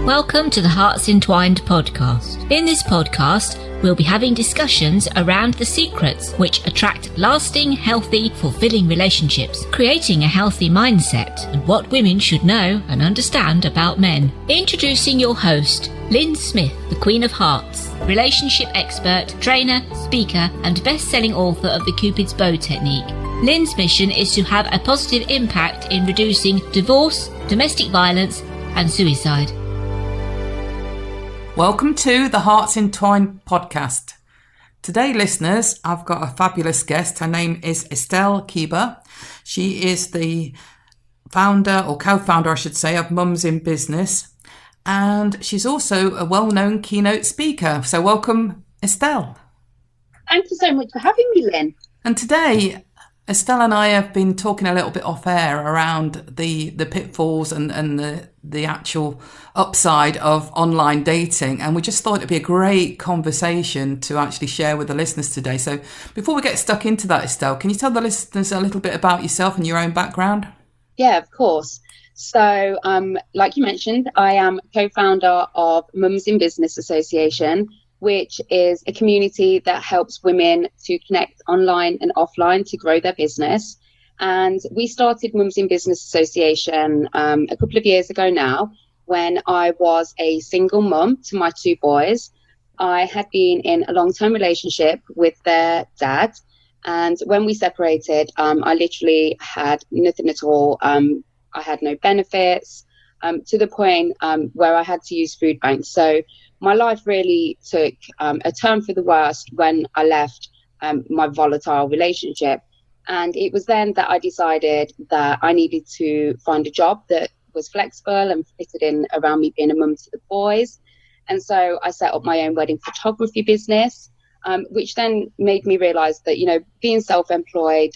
Welcome to the Hearts Entwined podcast. In this podcast, we'll be having discussions around the secrets which attract lasting, healthy, fulfilling relationships, creating a healthy mindset, and what women should know and understand about men. Introducing your host, Lyn Smith, the Queen of Hearts, relationship expert, trainer, speaker, and best-selling author of the Cupid's Bow technique. Lyn's mission is to have a positive impact in reducing divorce, domestic violence, and suicide. Welcome to the Hearts Entwined podcast. Today, listeners, I've got a fabulous guest. Her name is Estelle Keeber. She is the founder, or co-founder, I should say, of Mums in Business. And she's also a well-known keynote speaker. So welcome, Estelle. Thank you so much for having me, Lyn. And today, Estelle and I have been talking a little bit off air around the pitfalls and the actual upside of online dating. And we just thought it'd be a great conversation to actually share with the listeners today. So before we get stuck into that, Estelle, can you tell the listeners a little bit about yourself and your own background? Yeah, of course. So like you mentioned, I am co-founder of Mums in Business Association, which is a community that helps women to connect online and offline to grow their business. And we started Mums in Business Association a couple of years ago now, when I was a single mum to my two boys. I had been in a long-term relationship with their dad. And when we separated, I literally had nothing at all. I had no benefits, to the point where I had to use food banks. So my life really took a turn for the worst when I left my volatile relationship. And it was then that I decided that I needed to find a job that was flexible and fitted in around me being a mum to the boys. And so I set up my own wedding photography business, which then made me realize that, you know, being self-employed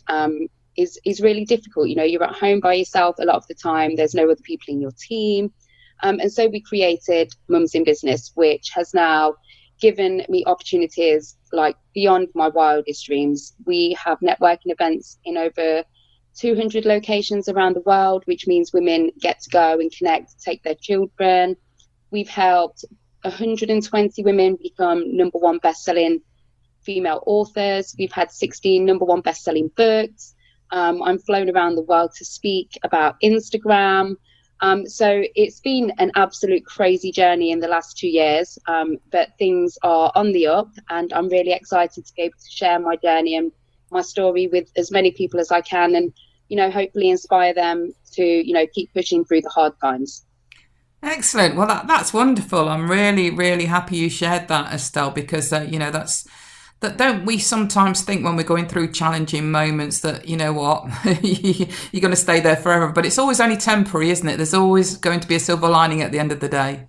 is really difficult. You know, you're at home by yourself a lot of the time. There's no other people in your team. And so we created Mums in Business, which has now given me opportunities like beyond my wildest dreams. We have networking events in over 200 locations around the world, which means women get to go and connect, take their children. We've helped 120 women become number one best-selling female authors. We've had 16 number one best-selling books. I'm flown around the world to speak about Instagram. So it's been an absolute crazy journey in the last 2 years, but things are on the up, and I'm really excited to be able to share my journey and my story with as many people as I can, and, you know, hopefully inspire them to, you know, keep pushing through the hard times. Excellent. Well, that's wonderful. I'm really, really happy you shared that, Estelle, because, you know, that don't we sometimes think when we're going through challenging moments that, you know what, you're going to stay there forever, but it's always only temporary, isn't it? There's always going to be a silver lining at the end of the day.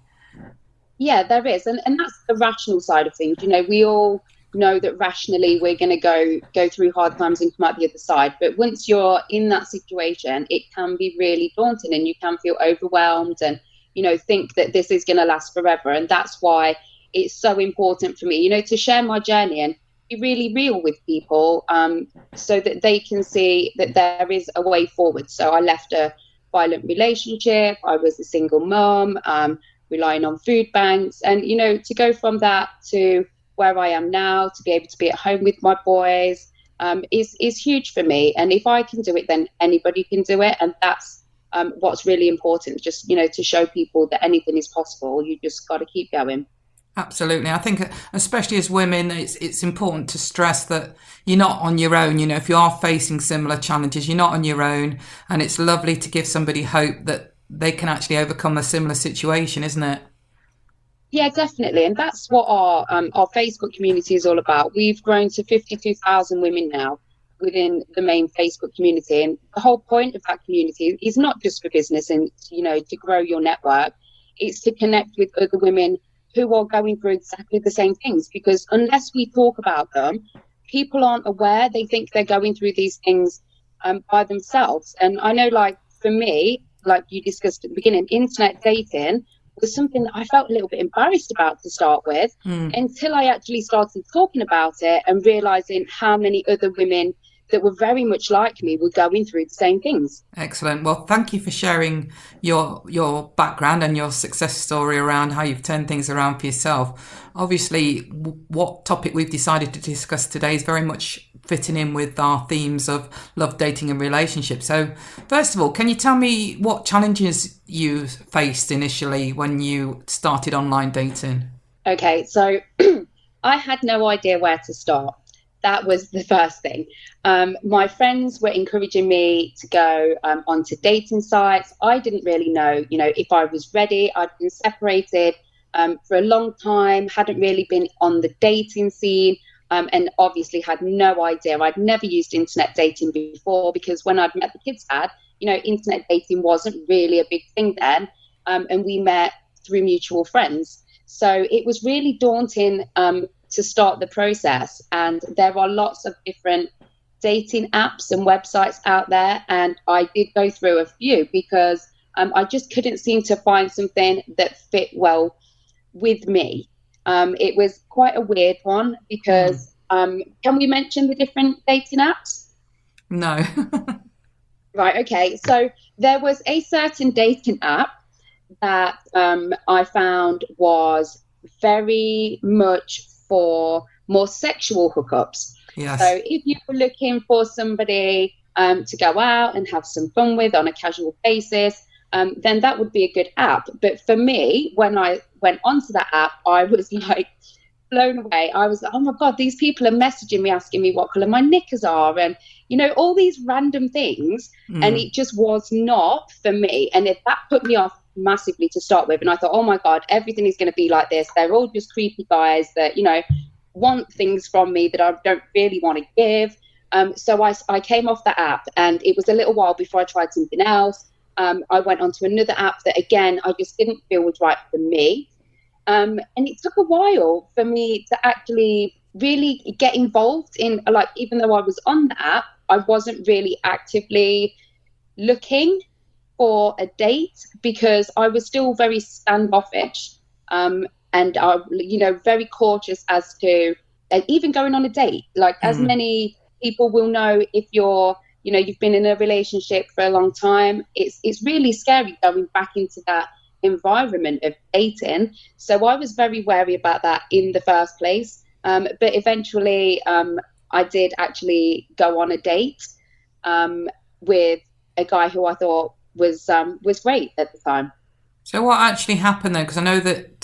Yeah, there is. And that's the rational side of things. You know, we all know that rationally we're going to go through hard times and come out the other side. But once you're in that situation, it can be really daunting, and you can feel overwhelmed and, you know, think that this is going to last forever. And that's why it's so important for me, you know, to share my journey and be really real with people, so that they can see that there is a way forward. So I left a violent relationship. I was a single mum, relying on food banks, and, you know, to go from that to where I am now, to be able to be at home with my boys, is huge for me. And if I can do it, then anybody can do it. And that's what's really important, just, you know, to show people that anything is possible. You just got to keep going. Absolutely. I think especially as women, it's important to stress that you're not on your own. You know, if you are facing similar challenges, you're not on your own. And it's lovely to give somebody hope that they can actually overcome a similar situation, isn't it? Yeah, definitely. And that's what our Facebook community is all about. We've grown to 52,000 women now within the main Facebook community. And the whole point of that community is not just for business and, you know, to grow your network. It's to connect with other women who are going through exactly the same things, because unless we talk about them, people aren't aware. They think they're going through these things by themselves. And I know, like, for me, like you discussed at the beginning, internet dating was something that I felt a little bit embarrassed about to start with, until I actually started talking about it and realizing how many other women that were very much like me were going through the same things. Excellent. Well, thank you for sharing your background and your success story around how you've turned things around for yourself. Obviously, what topic we've decided to discuss today is very much fitting in with our themes of love, dating and relationships. So first of all, can you tell me what challenges you faced initially when you started online dating? Okay, so I had no idea where to start. That was the first thing. My friends were encouraging me to go onto dating sites. I didn't really know, if I was ready. I'd been separated for a long time, hadn't really been on the dating scene, and obviously had no idea. I'd never used internet dating before, because when I'd met the kids' dad, internet dating wasn't really a big thing then, and we met through mutual friends. So it was really daunting to start the process. And there are lots of different dating apps and websites out there. And I did go through a few because I just couldn't seem to find something that fit well with me. It was quite a weird one because can we mention the different dating apps? No. Right, okay. So there was a certain dating app that I found was very much for more sexual hookups. Yes. So if you were looking for somebody to go out and have some fun with on a casual basis, then that would be a good app. But for me, when I went onto that app, I was like blown away. I was like, oh my God, these people are messaging me, asking me what colour my knickers are, and all these random things. And it just was not for me. And that put me off massively to start with. And I thought, oh my God, everything is going to be like this. They're all just creepy guys that, want things from me that I don't really want to give. So I came off the app, and it was a little while before I tried something else. I went onto another app that, again, I just didn't feel was right for me. And it took a while for me to actually really get involved in, like, even though I was on the app, I wasn't really actively looking for a date because I was still very standoffish. And I, very cautious as to even going on a date. Like, as many people will know, if you're, you've been in a relationship for a long time, it's really scary going back into that environment of dating. So I was very wary about that in the first place. But eventually, I did actually go on a date with a guy who I thought was great at the time. So what actually happened then? Because I know that,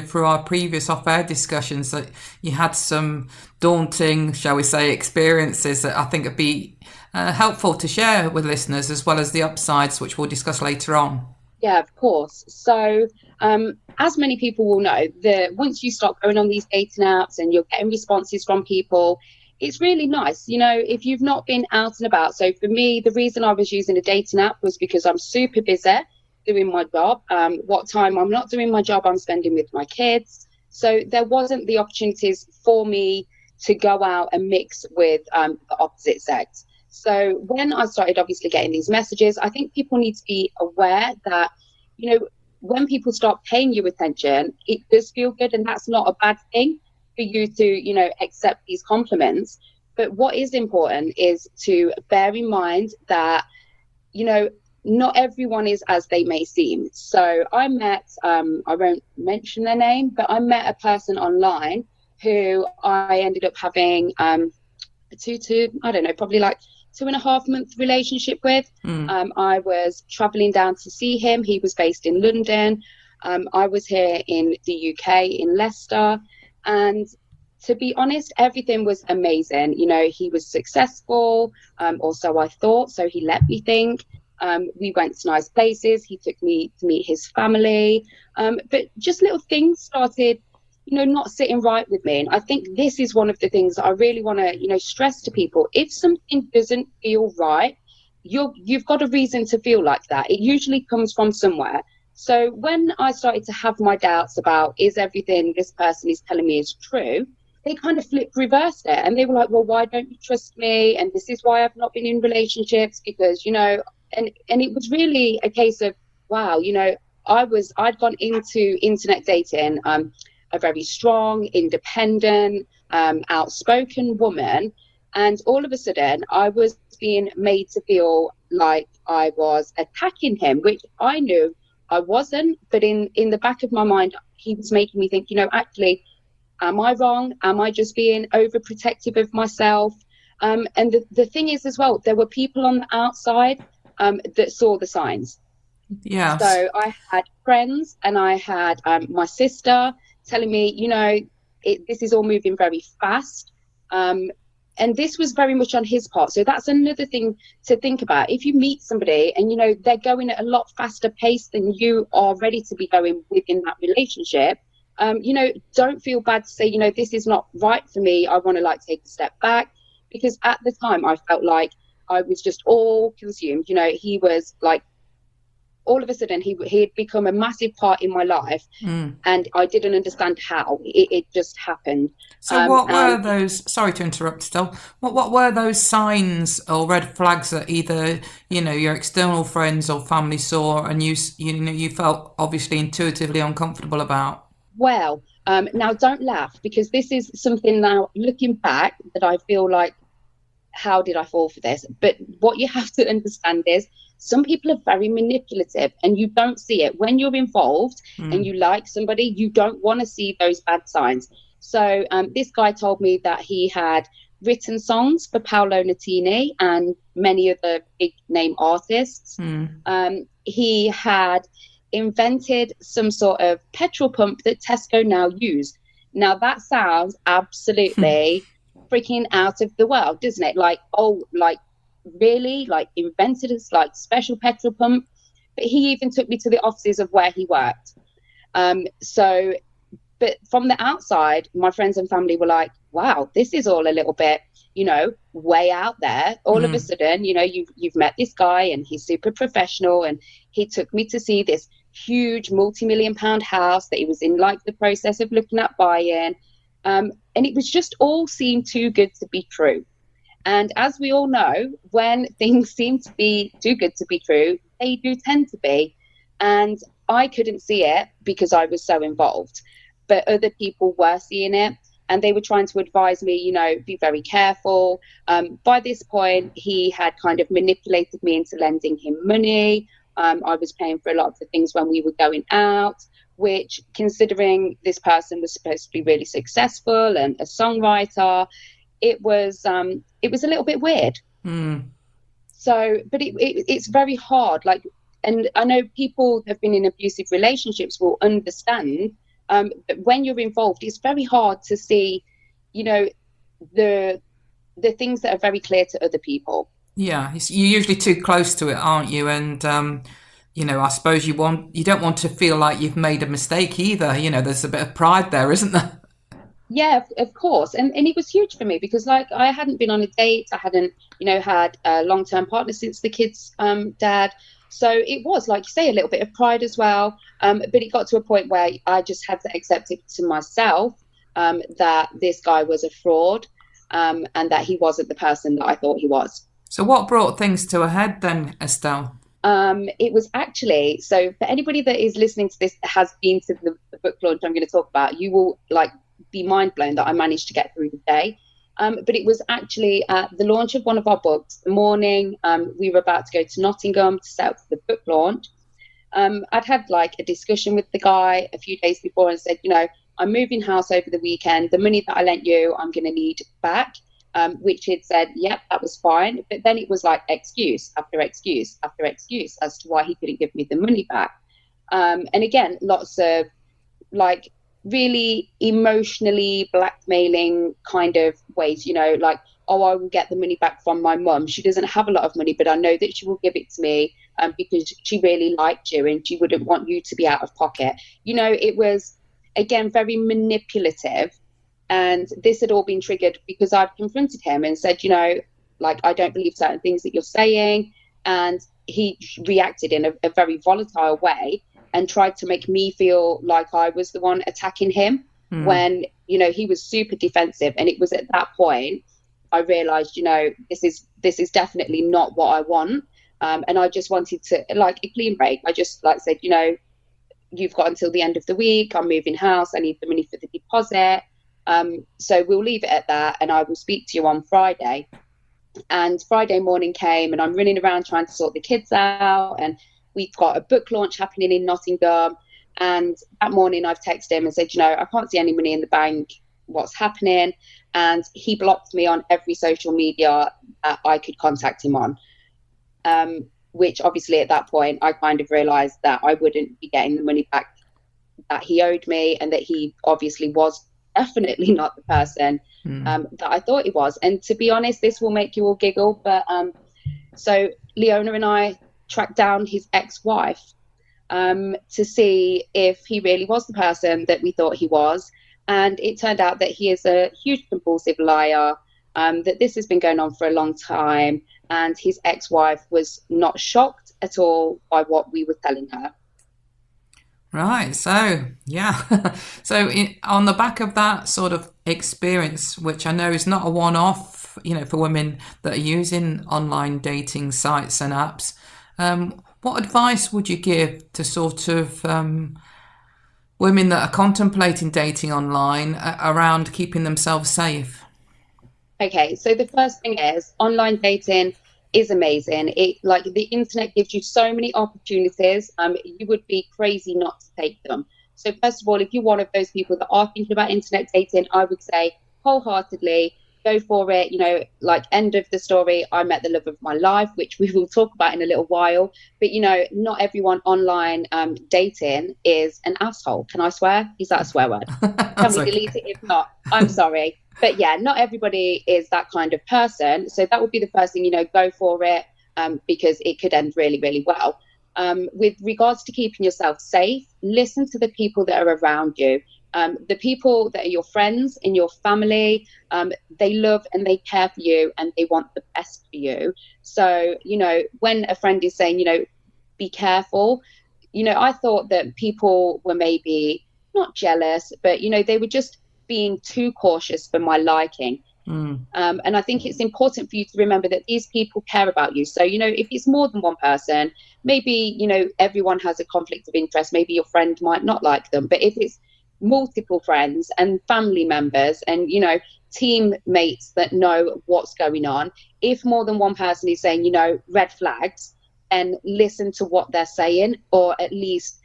through our previous off-air discussions that you had some daunting, shall we say, experiences that I think would be helpful to share with listeners, as well as the upsides, which we'll discuss later on. Yeah, of course. So as many people will know, that once you start going on these dating apps and you're getting responses from people, it's really nice, if you've not been out and about. So for me, the reason I was using a dating app was because I'm super busy doing my job. What time I'm not doing my job, I'm spending with my kids. So there wasn't the opportunities for me to go out and mix with the opposite sex. So when I started obviously getting these messages, I think people need to be aware that, when people start paying you attention, it does feel good, and that's not a bad thing for you to, accept these compliments. But what is important is to bear in mind that, not everyone is as they may seem. So I met, I won't mention their name, but I met a person online who I ended up having probably like 2.5 month relationship with. I was traveling down to see him. He was based in London. I was here in the UK, in Leicester. And to be honest, everything was amazing. He was successful, or so I thought. So he let me think. We went to nice places. He took me to meet his family. But just little things started, not sitting right with me. And I think this is one of the things that I really want to, stress to people. If something doesn't feel right, you've got a reason to feel like that. It usually comes from somewhere. So when I started to have my doubts about, is everything this person is telling me is true, they kind of reversed it. And they were like, well, why don't you trust me? And this is why I've not been in relationships, because, and it was really a case of, wow, I'd gone into internet dating, a very strong, independent, outspoken woman. And all of a sudden, I was being made to feel like I was attacking him, which I knew I wasn't. But in the back of my mind, he was making me think, actually, am I wrong? Am I just being overprotective of myself? And the thing is as well, there were people on the outside that saw the signs. Yes. So I had friends and I had my sister telling me, this is all moving very fast. And this was very much on his part. So that's another thing to think about. If you meet somebody and, they're going at a lot faster pace than you are ready to be going within that relationship, don't feel bad to say, this is not right for me. I want to take a step back, because at the time I felt like I was just all consumed. He was all of a sudden he had become a massive part in my life, and I didn't understand how. It just happened. So what were those, sorry to interrupt, Estelle, what were those signs or red flags that either, your external friends or family saw and you felt obviously intuitively uncomfortable about? Well, now don't laugh, because this is something now looking back that I feel like, how did I fall for this? But what you have to understand is some people are very manipulative and you don't see it. When you're involved and you like somebody, you don't want to see those bad signs. So this guy told me that he had written songs for Paolo Nutini and many other big name artists. He had invented some sort of petrol pump that Tesco now use. Now that sounds absolutely freaking out of the world, doesn't it? Really, invented a special petrol pump. But he even took me to the offices of where he worked. But from the outside, my friends and family were like, wow, this is all a little bit, way out there. All of a sudden, you've met this guy and he's super professional, and he took me to see this huge multi-million-pound house that he was in the process of looking at buying. And it was just all seemed too good to be true. And as we all know, when things seem to be too good to be true, they do tend to be. And I couldn't see it because I was so involved. But other people were seeing it, and they were trying to advise me, be very careful. By this point, he had kind of manipulated me into lending him money. I was paying for a lot of the things when we were going out, which, considering this person was supposed to be really successful and a songwriter, it was a little bit weird. So, but it's very hard. And I know people that have been in abusive relationships will understand that when you're involved, it's very hard to see, the things that are very clear to other people. Yeah, you're usually too close to it, aren't you? And I suppose you don't want to feel like you've made a mistake either. There's a bit of pride there, isn't there? Yeah, of course. And it was huge for me because I hadn't been on a date. I hadn't, had a long-term partner since the kid's dad. So it was, like you say, a little bit of pride as well. But it got to a point where I just had to accept it to myself that this guy was a fraud and that he wasn't the person that I thought he was. So what brought things to a head then, Estelle? It was actually, so for anybody that is listening to this that has been to the book launch I'm going to talk about, you will be mind blown that I managed to get through the day. But it was actually at the launch of one of our books, the morning we were about to go to Nottingham to set up for the book launch. I'd had a discussion with the guy a few days before and said, I'm moving house over the weekend. The money that I lent you, I'm going to need back. Which he'd said, yep, that was fine. But then it was excuse after excuse after excuse as to why he couldn't give me the money back. And again, lots of really emotionally blackmailing kind of ways, I will get the money back from my mum. She doesn't have a lot of money, but I know that she will give it to me because she really liked you and she wouldn't want you to be out of pocket. It was, again, very manipulative. And this had all been triggered because I'd confronted him and said, I don't believe certain things that you're saying. And he reacted in a very volatile way and tried to make me feel like I was the one attacking him when, he was super defensive. And it was at that point I realized, this is definitely not what I want. And I just wanted to a clean break. I just said, you've got until the end of the week. I'm moving house. I need the money for the deposit. So we'll leave it at that, and I will speak to you on Friday. And Friday morning came, and I'm running around trying to sort the kids out, and we've got a book launch happening in Nottingham. And that morning I've texted him and said, I can't see any money in the bank. What's happening? And he blocked me on every social media that I could contact him on, which obviously at that point I kind of realised that I wouldn't be getting the money back that he owed me, and that he obviously was definitely not the person that I thought he was. And to be honest, this will make you all giggle, but so Leona and I tracked down his ex-wife to see if he really was the person that we thought he was. And it turned out that he is a huge compulsive liar, that this has been going on for a long time, and his ex-wife was not shocked at all by what we were telling her. Right. So, yeah. So on the back of that sort of experience, which I know is not a one-off, for women that are using online dating sites and apps, what advice would you give to sort of women that are contemplating dating online around keeping themselves safe? Okay, so the first thing is online dating is amazing. The internet gives you so many opportunities. You would be crazy not to take them. So first of all, if you're one of those people that are thinking about internet dating, I would say wholeheartedly go for it. End of the story, I met the love of my life, which we will talk about in a little while. But not everyone online dating is an asshole. Can I swear? Is that a swear word? Can we delete it? If not, I'm sorry. But yeah, not everybody is that kind of person. So that would be the first thing, go for it, because it could end really, really well. With regards to keeping yourself safe, listen to the people that are around you. The people that are your friends in your family, they love and they care for you, and they want the best for you. So, when a friend is saying, be careful, I thought that people were maybe not jealous, but, they were just being too cautious for my liking. And I think it's important for you to remember that these people care about you. So, if it's more than one person, maybe, everyone has a conflict of interest. Maybe your friend might not like them. But if it's multiple friends and family members and, teammates that know what's going on, if more than one person is saying, red flags, then listen to what they're saying, or at least,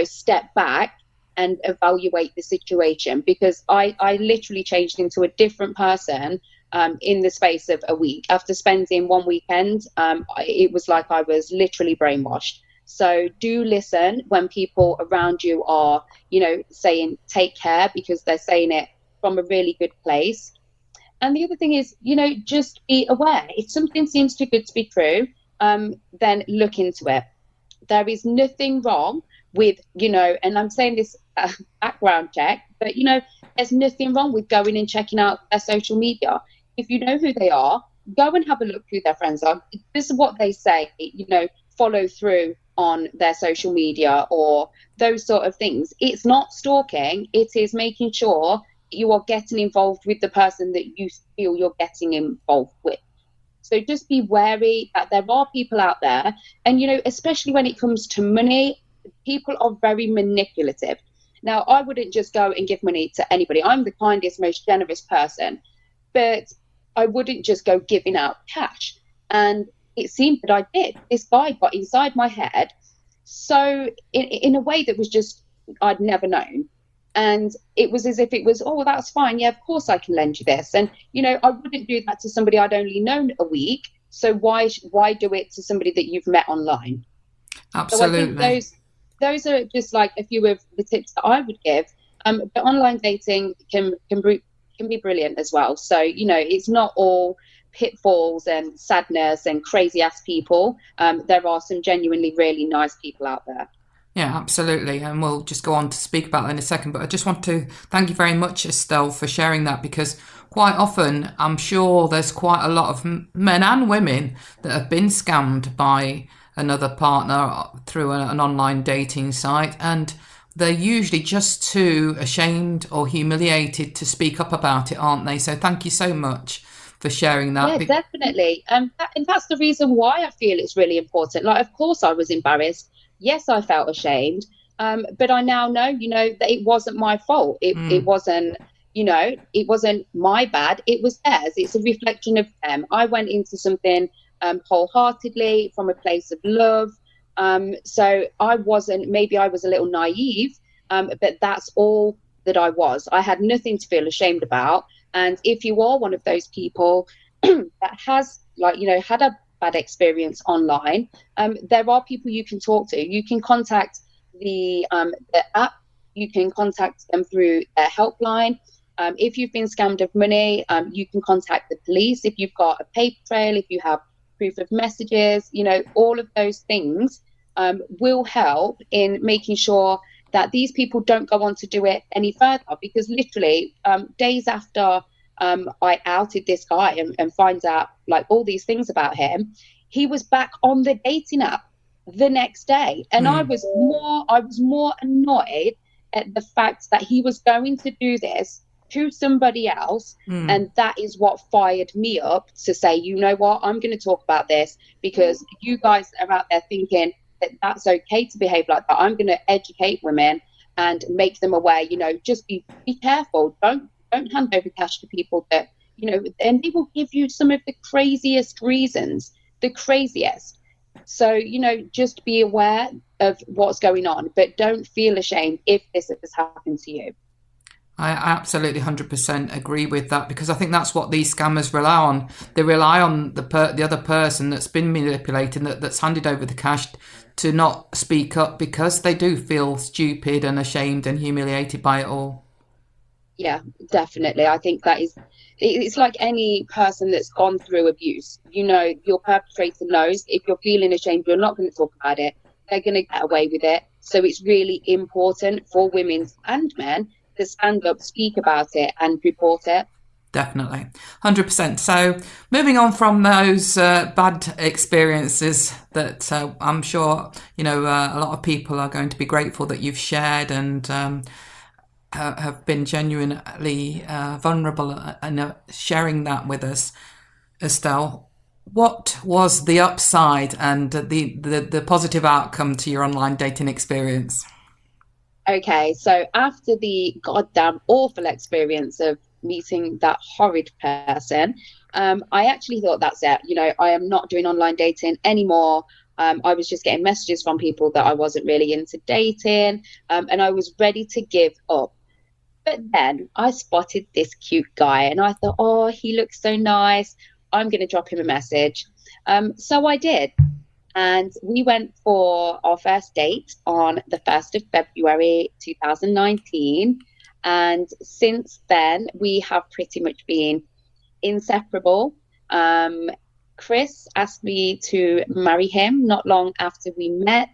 step back and evaluate the situation, because I literally changed into a different person in the space of a week. After spending one weekend, it was like I was literally brainwashed. So do listen when people around you are, saying take care, because they're saying it from a really good place. And the other thing is, just be aware. If something seems too good to be true, then look into it. There is nothing wrong with, and I'm saying this background check, but, there's nothing wrong with going and checking out their social media. If you know who they are, go and have a look who their friends are. This is what they say, follow through on their social media or those sort of things. It's not stalking. It is making sure you are getting involved with the person that you feel you're getting involved with. So just be wary that there are people out there. And, especially when it comes to money, people are very manipulative. Now, I wouldn't just go and give money to anybody. I'm the kindest, most generous person, but I wouldn't just go giving out cash. And it seemed that I did. This guy got inside my head. So in a way that was just, I'd never known. And it was as if it was, oh, that's fine. Yeah, of course I can lend you this. And, I wouldn't do that to somebody I'd only known a week. So why do it to somebody that you've met online? Absolutely. So I think those are just like a few of the tips that I would give. But online dating can be brilliant as well. So, it's not all pitfalls and sadness and crazy ass people. There are some genuinely really nice people out there. Yeah, absolutely. And we'll just go on to speak about that in a second. But I just want to thank you very much, Estelle, for sharing that, because quite often I'm sure there's quite a lot of men and women that have been scammed by another partner through an online dating site, and they're usually just too ashamed or humiliated to speak up about it, aren't they? So thank you so much for sharing that. Yeah, definitely. And that's the reason why I feel it's really important. Like, of course I was embarrassed. Yes, I felt ashamed. But I now know, that it wasn't my fault. It wasn't, it wasn't my bad, it was theirs. It's a reflection of them. I went into something wholeheartedly from a place of love. So maybe I was a little naive, but that's all that I was. I had nothing to feel ashamed about. And if you are one of those people that has had a bad experience online, there are people you can talk to. You can contact the app, you can contact them through their helpline. If you've been scammed of money, you can contact the police. If you've got a paper trail, if you have proof of messages, all of those things will help in making sure that these people don't go on to do it any further. Because literally days after I outed this guy and find out all these things about him, he was back on the dating app the next day. And I was more annoyed at the fact that he was going to do this to somebody else. And that is what fired me up to say, you know what, I'm going to talk about this, because you guys are out there thinking that that's okay to behave like that. I'm going to educate women and make them aware, just be careful. Don't hand over cash to people that, and they will give you some of the craziest reasons, the craziest. So, just be aware of what's going on, but don't feel ashamed if this has happened to you. I absolutely 100% agree with that, because I think that's what these scammers rely on. They rely on the other person that's been manipulated, that's handed over the cash, to not speak up, because they do feel stupid and ashamed and humiliated by it all. Yeah, definitely. I think it's like any person that's gone through abuse. Your perpetrator knows if you're feeling ashamed, you're not going to talk about it. They're going to get away with it. So it's really important for women and men to stand up, speak about it and report it. Definitely, 100%. So moving on from those bad experiences that I'm sure, a lot of people are going to be grateful that you've shared and have been genuinely vulnerable and sharing that with us, Estelle. What was the upside and the positive outcome to your online dating experience? Okay, so after the goddamn awful experience of meeting that horrid person, I actually thought, that's it. I am not doing online dating anymore. I was just getting messages from people that I wasn't really into dating, and I was ready to give up. But then I spotted this cute guy and I thought, oh, he looks so nice. I'm going to drop him a message. So I did. And we went for our first date on the 1st of February 2019. And since then, we have pretty much been inseparable. Chris asked me to marry him not long after we met.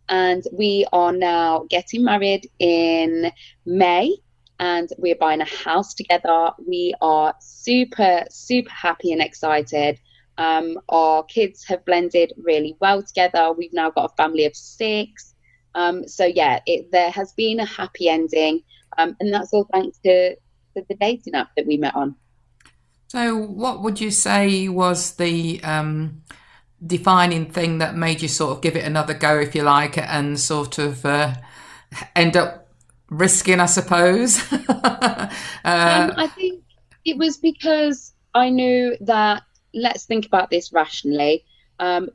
And we are now getting married in May. And we're buying a house together. We are super, super happy and excited. Our kids have blended really well together. We've now got a family of 6. So yeah, there has been a happy ending. And that's all thanks to the dating app that we met on. So what would you say was the defining thing that made you sort of give it another go, if you like, and sort of end up risking, I suppose? I think it was because I knew that, let's think about this rationally.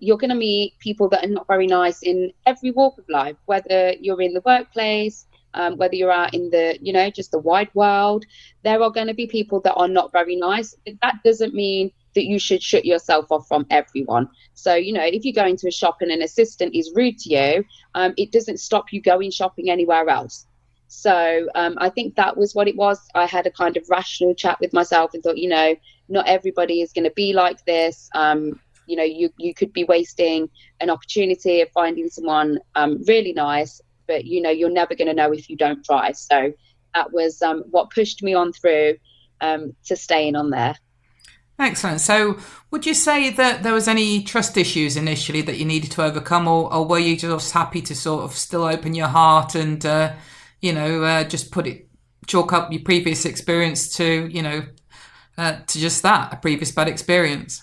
You're going to meet people that are not very nice in every walk of life, whether you're in the workplace, whether you're out in the, just the wide world. There are going to be people that are not very nice. But that doesn't mean that you should shut yourself off from everyone. So, if you go into a shop and an assistant is rude to you, it doesn't stop you going shopping anywhere else. So I think that was what it was. I had a kind of rational chat with myself and thought, not everybody is going to be like this. You could be wasting an opportunity of finding someone really nice, but, you're never going to know if you don't try. So that was what pushed me on through to staying on there. Excellent. So would you say that there was any trust issues initially that you needed to overcome, or were you just happy to sort of still open your heart and just chalk up your previous experience to just that, a previous bad experience?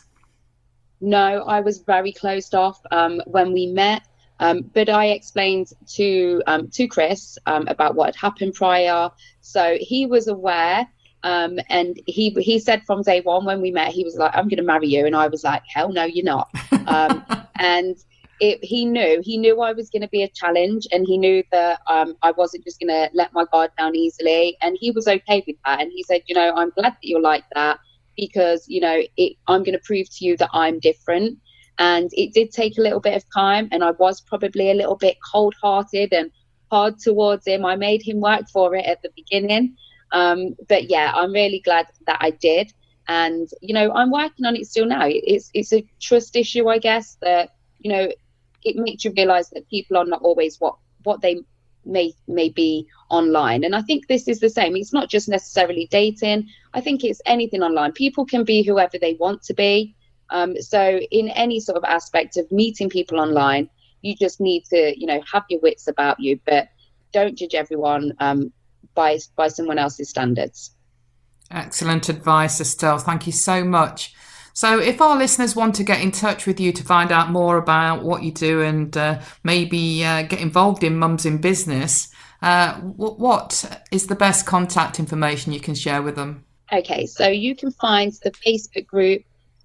No, I was very closed off when we met, but I explained to Chris about what had happened prior, so he was aware. And he said from day one when we met, he was like, I'm going to marry you. And I was like, hell no, you're not. And he knew I was going to be a challenge, and he knew that I wasn't just going to let my guard down easily. And he was okay with that. And he said, I'm glad that you're like that, because, I'm going to prove to you that I'm different. And it did take a little bit of time, and I was probably a little bit cold-hearted and hard towards him. I made him work for it at the beginning. But yeah, I'm really glad that I did. And, I'm working on it still now. It's a trust issue, I guess, that, it makes you realize that people are not always what they may be online. And I think this is the same. It's not just necessarily dating. I think it's anything online. People can be whoever they want to be. So in any sort of aspect of meeting people online, you just need to, have your wits about you, but don't judge everyone by someone else's standards. Excellent advice, Estelle. Thank you so much. So if our listeners want to get in touch with you to find out more about what you do and maybe get involved in Mums in Business, what is the best contact information you can share with them? Okay, so you can find the Facebook group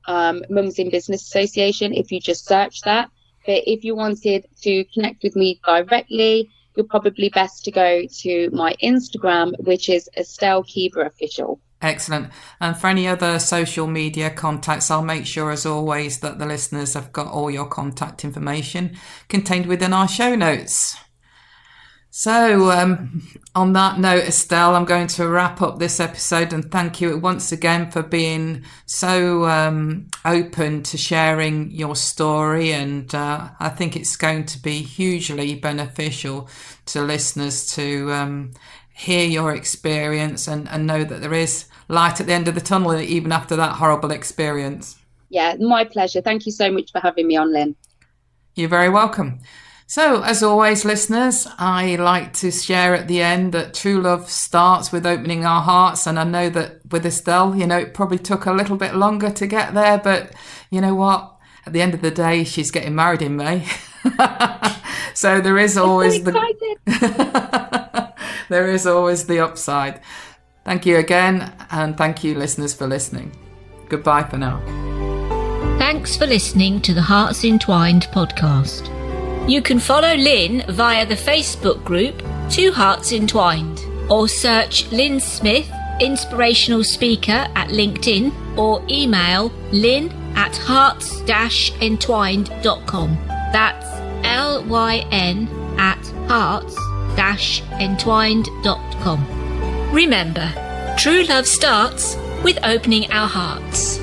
Mums in Business Association if you just search that. But if you wanted to connect with me directly, you're probably best to go to my Instagram, which is Estelle Keeber Official. Excellent. And for any other social media contacts, I'll make sure, as always, that the listeners have got all your contact information contained within our show notes. So on that note, Estelle, I'm going to wrap up this episode and thank you once again for being so open to sharing your story. And I think it's going to be hugely beneficial to listeners to hear your experience and know that there is light at the end of the tunnel, even after that horrible experience. Yeah, my pleasure. Thank you so much for having me on, Lyn. You're very welcome. So, as always, listeners, I like to share at the end that true love starts with opening our hearts. And I know that with Estelle, it probably took a little bit longer to get there. But you know what? At the end of the day, she's getting married in May. So there is always there is always the upside. Thank you again. And thank you, listeners, for listening. Goodbye for now. Thanks for listening to the Hearts Entwined podcast. You can follow Lyn via the Facebook group Two Hearts Entwined, or search Lyn Smith, inspirational speaker, at LinkedIn, or email lyn@hearts-entwined.com. That's LYN@hearts-entwined.com. Remember, true love starts with opening our hearts.